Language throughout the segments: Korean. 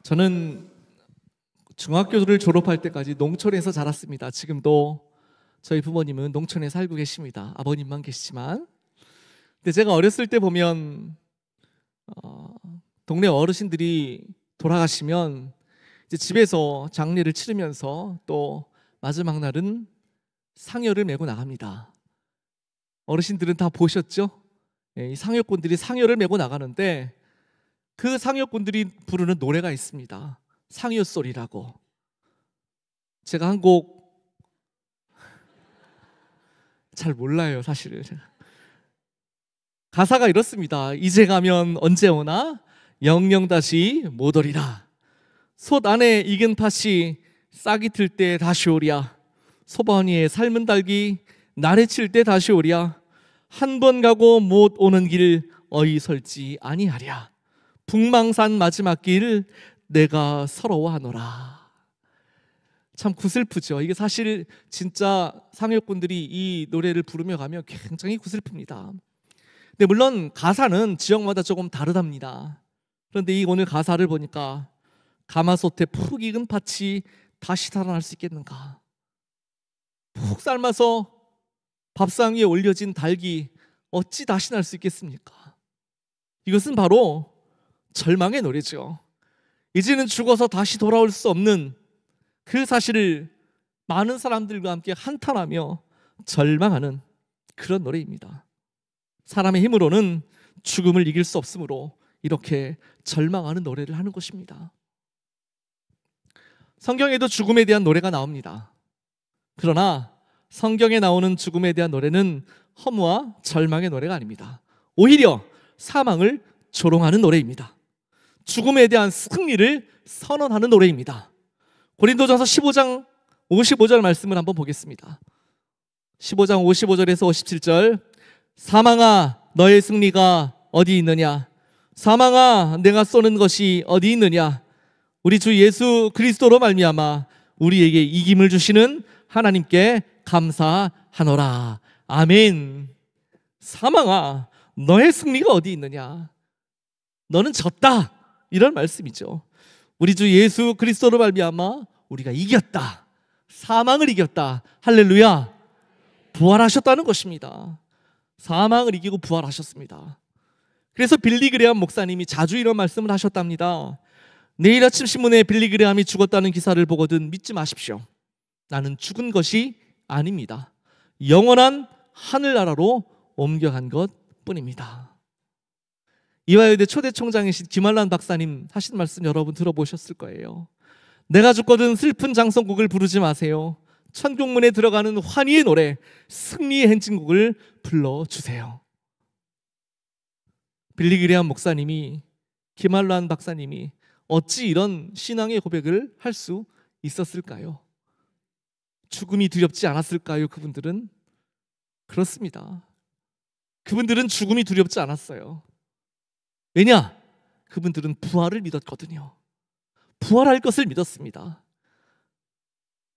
저는 중학교를 졸업할 때까지 농촌에서 자랐습니다. 지금도 저희 부모님은 농촌에 살고 계십니다. 아버님만 계시지만. 근데 제가 어렸을 때 보면 동네 어르신들이 돌아가시면 이제 집에서 장례를 치르면서 또 마지막 날은 상여를 메고 나갑니다. 어르신들은 다 보셨죠? 이 상여꾼들이 상여를 메고 나가는데 그 상여꾼들이 부르는 노래가 있습니다. 상여소리라고. 제가 한 곡 잘 몰라요, 사실은. 가사가 이렇습니다. 이제 가면 언제 오나 영영 다시 못 오리라. 솥 안에 익은 팥이 싹이 틀 때 다시 오랴. 소반 위에 삶은 닭이 날에 칠 때 다시 오랴. 한 번 가고 못 오는 길 어이 설지 아니하랴. 북망산 마지막 길 내가 서러워하노라. 참 구슬프죠. 이게 사실 진짜 상여꾼들이 이 노래를 부르며 가면 굉장히 구슬픕니다. 근데 물론 가사는 지역마다 조금 다르답니다. 그런데 이 오늘 가사를 보니까 가마솥에 푹 익은 팥이 다시 살아날 수 있겠는가? 푹 삶아서 밥상 위에 올려진 닭이 어찌 다시 날 수 있겠습니까? 이것은 바로 절망의 노래죠. 이제는 죽어서 다시 돌아올 수 없는 그 사실을 많은 사람들과 함께 한탄하며 절망하는 그런 노래입니다. 사람의 힘으로는 죽음을 이길 수 없으므로 이렇게 절망하는 노래를 하는 것입니다. 성경에도 죽음에 대한 노래가 나옵니다. 그러나 성경에 나오는 죽음에 대한 노래는 허무와 절망의 노래가 아닙니다. 오히려 사망을 조롱하는 노래입니다. 죽음에 대한 승리를 선언하는 노래입니다. 고린도전서 15장 55절 말씀을 한번 보겠습니다. 15장 55절에서 57절. 사망아 너의 승리가 어디 있느냐? 사망아 내가 쏘는 것이 어디 있느냐? 우리 주 예수 그리스도로 말미암아 우리에게 이김을 주시는 하나님께 감사하노라. 아멘. 사망아 너의 승리가 어디 있느냐? 너는 졌다. 이런 말씀이죠. 우리 주 예수 그리스도로 말미암아 우리가 이겼다. 사망을 이겼다. 할렐루야. 부활하셨다는 것입니다. 사망을 이기고 부활하셨습니다. 그래서 빌리 그레함 목사님이 자주 이런 말씀을 하셨답니다. 내일 아침 신문에 빌리 그레함이 죽었다는 기사를 보거든 믿지 마십시오. 나는 죽은 것이 아닙니다. 영원한 하늘나라로 옮겨간 것뿐입니다. 이화여대 초대 총장이신 김한란 박사님 하신 말씀 여러분 들어보셨을 거예요. 내가 죽거든 슬픈 장성곡을 부르지 마세요. 천국문에 들어가는 환희의 노래 승리의 행진곡을 불러주세요. 빌리 그레함 목사님이 김한란 박사님이 어찌 이런 신앙의 고백을 할 수 있었을까요? 죽음이 두렵지 않았을까요? 그분들은? 그렇습니다. 그분들은 죽음이 두렵지 않았어요. 왜냐? 그분들은 부활을 믿었거든요. 부활할 것을 믿었습니다.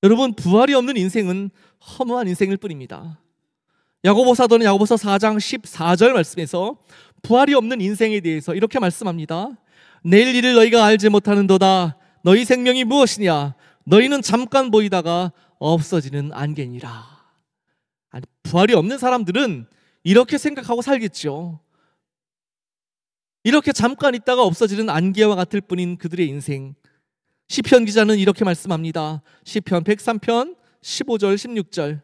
여러분, 부활이 없는 인생은 허무한 인생일 뿐입니다. 야고보 사도는 야고보서 4장 14절 말씀에서 부활이 없는 인생에 대해서 이렇게 말씀합니다. 내일 일을 너희가 알지 못하는도다. 너희 생명이 무엇이냐? 너희는 잠깐 보이다가 없어지는 안개니라. 아니, 부활이 없는 사람들은 이렇게 생각하고 살겠죠. 이렇게 잠깐 있다가 없어지는 안개와 같을 뿐인 그들의 인생. 시편 기자는 이렇게 말씀합니다. 시편 103편 15절 16절.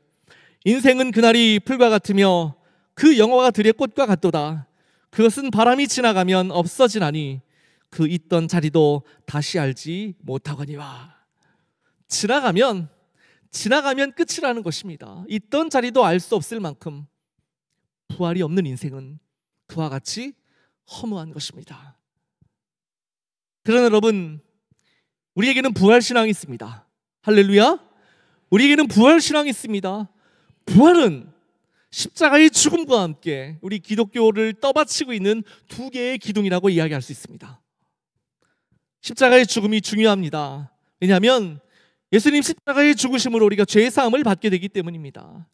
인생은 그날이 풀과 같으며 그 영화가 들의 꽃과 같도다. 그것은 바람이 지나가면 없어지나니 그 있던 자리도 다시 알지 못하거니와. 지나가면 끝이라는 것입니다. 있던 자리도 알 수 없을 만큼 부활이 없는 인생은 그와 같이 허무한 것입니다. 그러나 여러분, 우리에게는 부활신앙이 있습니다. 할렐루야. 우리에게는 부활신앙이 있습니다. 부활은 십자가의 죽음과 함께 우리 기독교를 떠받치고 있는 두 개의 기둥이라고 이야기할 수 있습니다. 십자가의 죽음이 중요합니다. 왜냐하면 예수님 십자가의 죽으심으로 우리가 죄사함을 받게 되기 때문입니다.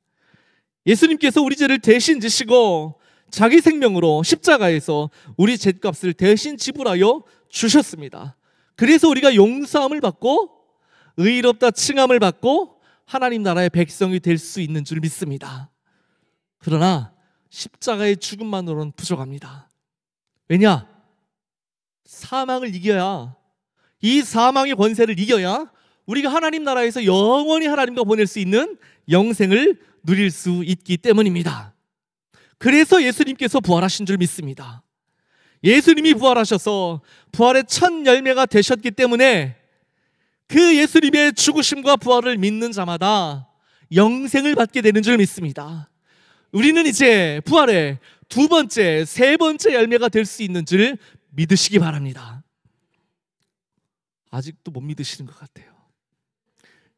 예수님께서 우리 죄를 대신 지시고 자기 생명으로 십자가에서 우리 죄값을 대신 지불하여 주셨습니다. 그래서 우리가 용서함을 받고 의롭다 칭함을 받고 하나님 나라의 백성이 될 수 있는 줄 믿습니다. 그러나 십자가의 죽음만으로는 부족합니다. 왜냐? 사망을 이겨야, 이 사망의 권세를 이겨야 우리가 하나님 나라에서 영원히 하나님과 보낼 수 있는 영생을 누릴 수 있기 때문입니다. 그래서 예수님께서 부활하신 줄 믿습니다. 예수님이 부활하셔서 부활의 첫 열매가 되셨기 때문에 그 예수님의 죽으심과 부활을 믿는 자마다 영생을 받게 되는 줄 믿습니다. 우리는 이제 부활의 두 번째, 세 번째 열매가 될 수 있는 줄 믿으시기 바랍니다. 아직도 못 믿으시는 것 같아요.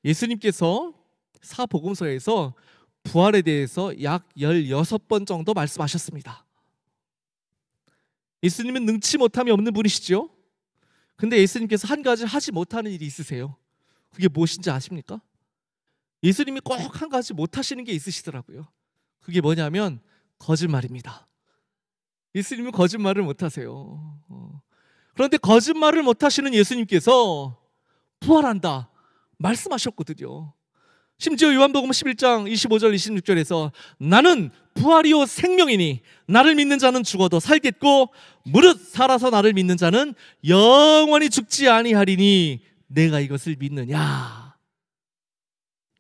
예수님께서 사복음서에서 부활에 대해서 약 16번 정도 말씀하셨습니다. 예수님은 능치 못함이 없는 분이시죠? 근데 예수님께서 한 가지 하지 못하는 일이 있으세요. 그게 무엇인지 아십니까? 예수님이 꼭 한 가지 못하시는 게 있으시더라고요. 그게 뭐냐면 거짓말입니다. 예수님은 거짓말을 못하세요. 그런데 거짓말을 못하시는 예수님께서 부활한다 말씀하셨거든요. 심지어 요한복음 11장 25절 26절에서 나는 부활이요 생명이니 나를 믿는 자는 죽어도 살겠고 무릇 살아서 나를 믿는 자는 영원히 죽지 아니하리니 내가 이것을 믿느냐.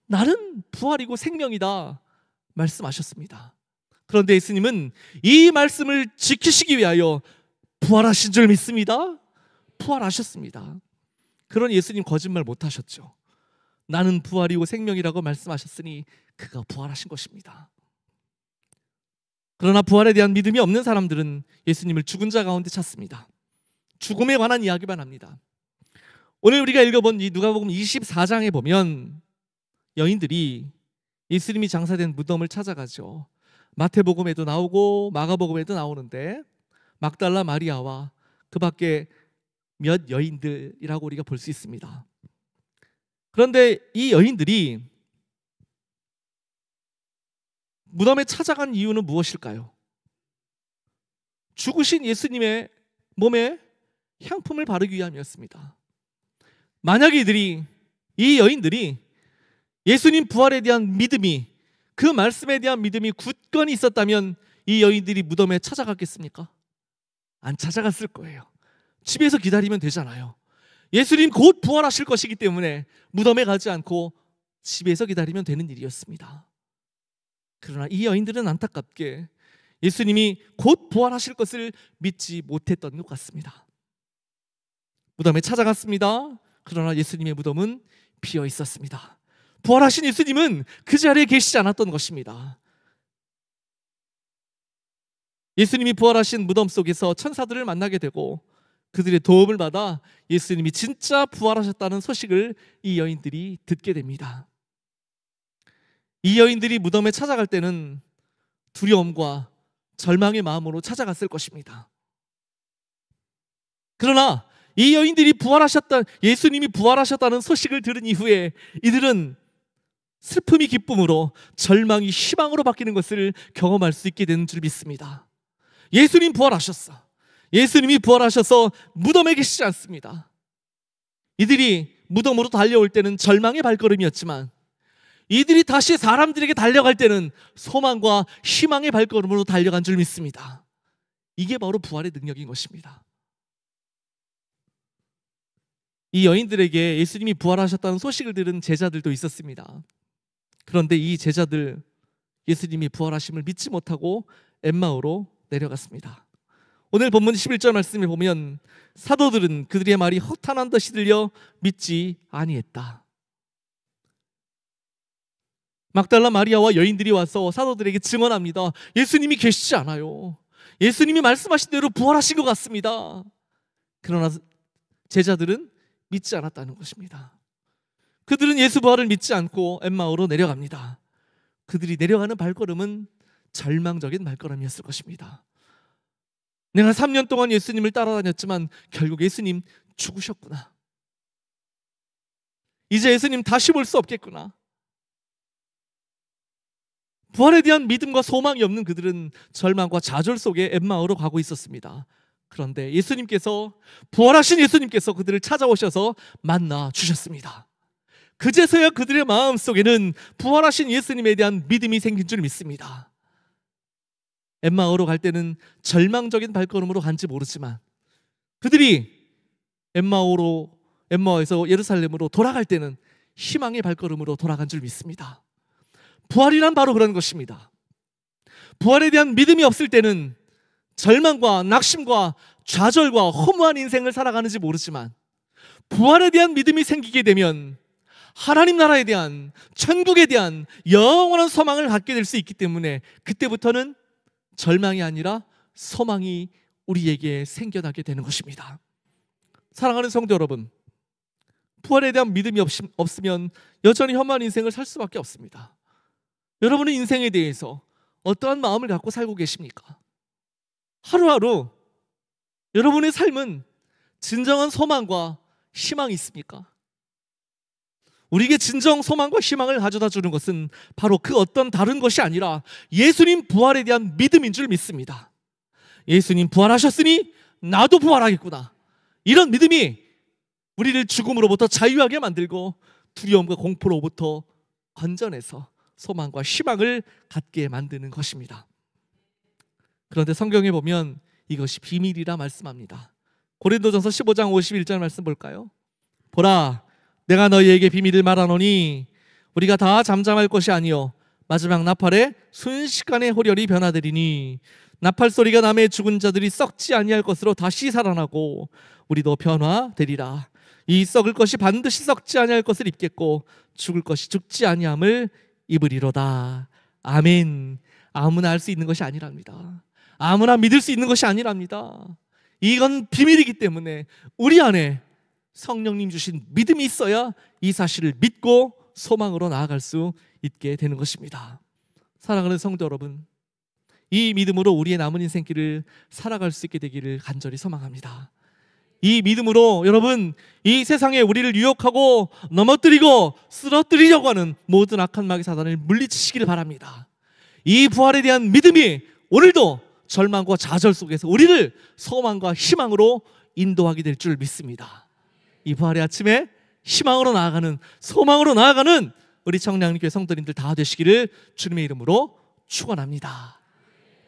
나는 부활이고 생명이다 말씀하셨습니다. 그런데 예수님은 이 말씀을 지키시기 위하여 부활하신 줄 믿습니다. 부활하셨습니다. 그런 예수님 거짓말 못하셨죠. 나는 부활이고 생명이라고 말씀하셨으니 그가 부활하신 것입니다. 그러나 부활에 대한 믿음이 없는 사람들은 예수님을 죽은 자 가운데 찾습니다. 죽음에 관한 이야기만 합니다. 오늘 우리가 읽어본 이 누가복음 24장에 보면 여인들이 예수님이 장사된 무덤을 찾아가죠. 마태복음에도 나오고 마가복음에도 나오는데 막달라 마리아와 그 밖에 몇 여인들이라고 우리가 볼 수 있습니다. 그런데 이 여인들이 무덤에 찾아간 이유는 무엇일까요? 죽으신 예수님의 몸에 향품을 바르기 위함이었습니다. 만약 이 여인들이 예수님 부활에 대한 믿음이, 그 말씀에 대한 믿음이 굳건히 있었다면 이 여인들이 무덤에 찾아갔겠습니까? 안 찾아갔을 거예요. 집에서 기다리면 되잖아요. 예수님 곧 부활하실 것이기 때문에 무덤에 가지 않고 집에서 기다리면 되는 일이었습니다. 그러나 이 여인들은 안타깝게 예수님이 곧 부활하실 것을 믿지 못했던 것 같습니다. 무덤에 찾아갔습니다. 그러나 예수님의 무덤은 비어 있었습니다. 부활하신 예수님은 그 자리에 계시지 않았던 것입니다. 예수님이 부활하신 무덤 속에서 천사들을 만나게 되고 그들의 도움을 받아 예수님이 진짜 부활하셨다는 소식을 이 여인들이 듣게 됩니다. 이 여인들이 무덤에 찾아갈 때는 두려움과 절망의 마음으로 찾아갔을 것입니다. 그러나 이 여인들이 예수님이 부활하셨다는 소식을 들은 이후에 이들은 슬픔이 기쁨으로, 절망이 희망으로 바뀌는 것을 경험할 수 있게 되는 줄 믿습니다. 예수님 부활하셨어. 예수님이 부활하셔서 무덤에 계시지 않습니다. 이들이 무덤으로 달려올 때는 절망의 발걸음이었지만 이들이 다시 사람들에게 달려갈 때는 소망과 희망의 발걸음으로 달려간 줄 믿습니다. 이게 바로 부활의 능력인 것입니다. 이 여인들에게 예수님이 부활하셨다는 소식을 들은 제자들도 있었습니다. 그런데 이 제자들 예수님이 부활하심을 믿지 못하고 엠마오로 내려갔습니다. 오늘 본문 11절 말씀에 보면 사도들은 그들의 말이 허탄한 듯이 들려 믿지 아니했다. 막달라 마리아와 여인들이 와서 사도들에게 증언합니다. 예수님이 계시지 않아요. 예수님이 말씀하신 대로 부활하신 것 같습니다. 그러나 제자들은 믿지 않았다는 것입니다. 그들은 예수 부활을 믿지 않고 엠마오로 내려갑니다. 그들이 내려가는 발걸음은 절망적인 발걸음이었을 것입니다. 내가 3년 동안 예수님을 따라다녔지만 결국 예수님 죽으셨구나. 이제 예수님 다시 볼 수 없겠구나. 부활에 대한 믿음과 소망이 없는 그들은 절망과 좌절 속에 엠마오로 가고 있었습니다. 그런데 예수님께서, 부활하신 예수님께서 그들을 찾아오셔서 만나 주셨습니다. 그제서야 그들의 마음속에는 부활하신 예수님에 대한 믿음이 생긴 줄 믿습니다. 엠마오로 갈 때는 절망적인 발걸음으로 간지 모르지만 그들이 엠마오에서 예루살렘으로 돌아갈 때는 희망의 발걸음으로 돌아간 줄 믿습니다. 부활이란 바로 그런 것입니다. 부활에 대한 믿음이 없을 때는 절망과 낙심과 좌절과 허무한 인생을 살아가는지 모르지만 부활에 대한 믿음이 생기게 되면 하나님 나라에 대한, 천국에 대한 영원한 소망을 갖게 될 수 있기 때문에 그때부터는 절망이 아니라 소망이 우리에게 생겨나게 되는 것입니다. 사랑하는 성도 여러분, 부활에 대한 믿음이 없으면 여전히 험한 인생을 살 수밖에 없습니다. 여러분의 인생에 대해서 어떠한 마음을 갖고 살고 계십니까? 하루하루 여러분의 삶은 진정한 소망과 희망이 있습니까? 우리에게 진정 소망과 희망을 가져다 주는 것은 바로 그 어떤 다른 것이 아니라 예수님 부활에 대한 믿음인 줄 믿습니다. 예수님 부활하셨으니 나도 부활하겠구나. 이런 믿음이 우리를 죽음으로부터 자유하게 만들고 두려움과 공포로부터 건져내서 소망과 희망을 갖게 만드는 것입니다. 그런데 성경에 보면 이것이 비밀이라 말씀합니다. 고린도전서 15장 51절 말씀 볼까요? 보라, 내가 너희에게 비밀을 말하노니 우리가 다 잠잠할 것이 아니요 마지막 나팔에 순식간에 호련히 변화되리니 나팔 소리가 나매 죽은 자들이 썩지 아니할 것으로 다시 살아나고 우리도 변화되리라. 이 썩을 것이 반드시 썩지 아니할 것을 입겠고 죽을 것이 죽지 아니함을 입으리로다. 아멘. 아무나 할 수 있는 것이 아니랍니다. 아무나 믿을 수 있는 것이 아니랍니다. 이건 비밀이기 때문에 우리 안에 성령님 주신 믿음이 있어야 이 사실을 믿고 소망으로 나아갈 수 있게 되는 것입니다. 사랑하는 성도 여러분, 이 믿음으로 우리의 남은 인생길을 살아갈 수 있게 되기를 간절히 소망합니다. 이 믿음으로 여러분, 이 세상에 우리를 유혹하고 넘어뜨리고 쓰러뜨리려고 하는 모든 악한 마귀 사단을 물리치시기를 바랍니다. 이 부활에 대한 믿음이 오늘도 절망과 좌절 속에서 우리를 소망과 희망으로 인도하게 될 줄 믿습니다. 이 부활의 아침에 희망으로 나아가는, 소망으로 나아가는 우리 청량리교회 성도님들 다 되시기를 주님의 이름으로 축원합니다.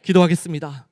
기도하겠습니다.